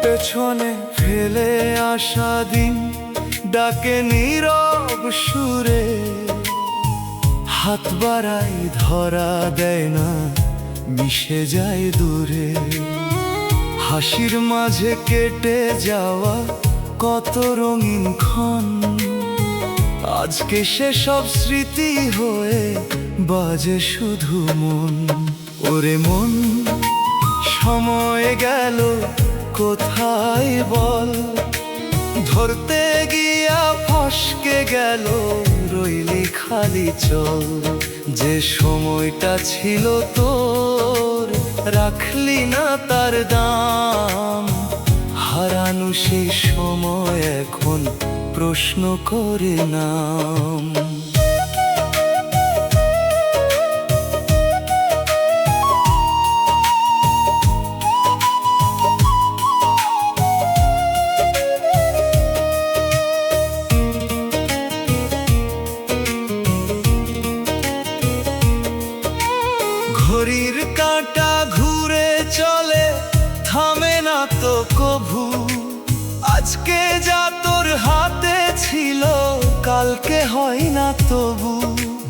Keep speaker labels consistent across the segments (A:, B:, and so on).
A: পেছনে ফেলে আসা দিন ডাকে নীরব সুরে, হাত বাড়াই ধরা দেয় না, মিশে যায় দূরে। হাসির মাঝে কেটে যাওয়া কত রঙিন ক্ষণ, আজকে সেসব স্মৃতি হয়ে বাজে শুধু মন। ওরে মন, সময় গেল কোথায় বল, ধরতে গিয়া ফসকে গেল, রইলি খালি চল। যে সময়টা ছিল তোর, রাখলি না তার দাম, হারানো সেই সময় এখন প্রশ্ন করে নাম। ঘড়ির কাঁটা ঘুরে চলে, থামে না তো কভু। আজকে যা তোর হাতে ছিল, কালকে হয় না তবু।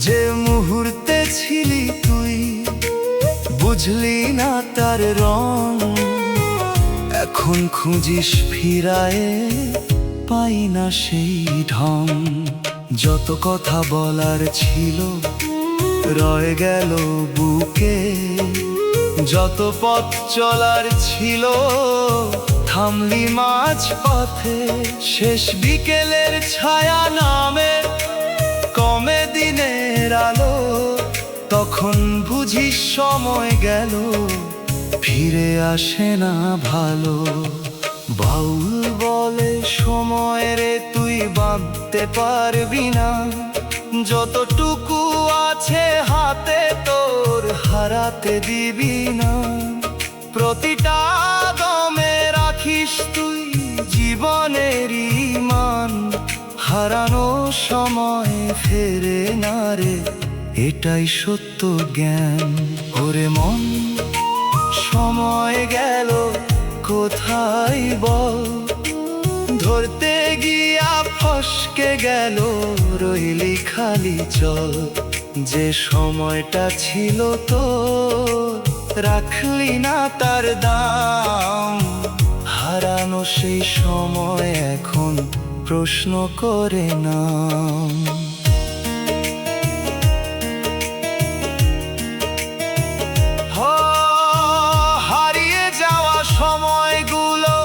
A: যে মুহূর্তে ছিলি তুই, বুঝলি না তার রং, এখন খুঁজিস ফিরায়ে, পাই না সেই ঢং। যত কথা বলার ছিল রয়ে গেল বুকে, যত পথ চলার ছিল থামলি মাঝ পথে। শেষ বিকেলের ছায়া নামে কমে দিনের আলো, তখন বুঝিস সময় গেল, ফিরে আসে না ভালো। বাউল বলে সময় রে তুই বাঁধতে পারবি না, যতটুকু আছে হাতে তোর হারাতে দিবি না। প্রতিটা দমে রাখিস তুই জীবনের মান, হারানো সময় ফেরে না রে, এটাই সত্য জ্ঞান। ওরে মন, সময় গেল কোথায় বল, ধরতে গিয়া ফসকে গেল, রইলি খালি চল। যে সময়টা ছিল তোর, রাখলি না তার দাম, হারানো সেই সময় এখন প্রশ্ন করে নাম। হারিয়ে যাওয়া সময়গুলো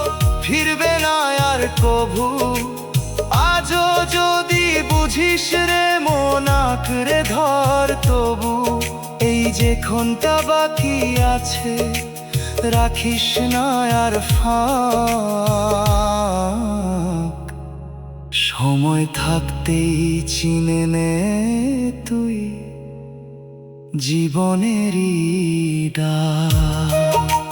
A: ফিরবে না আর কভু। আজও যদি বুঝিস রে মন, আঁকড়ে ধর তবু। এই যে ক্ষণটা বাকি আছে, রাখিস না আর ফাঁক। সময় থাকতেই চিনে নে তুই জীবনেরই ডাক।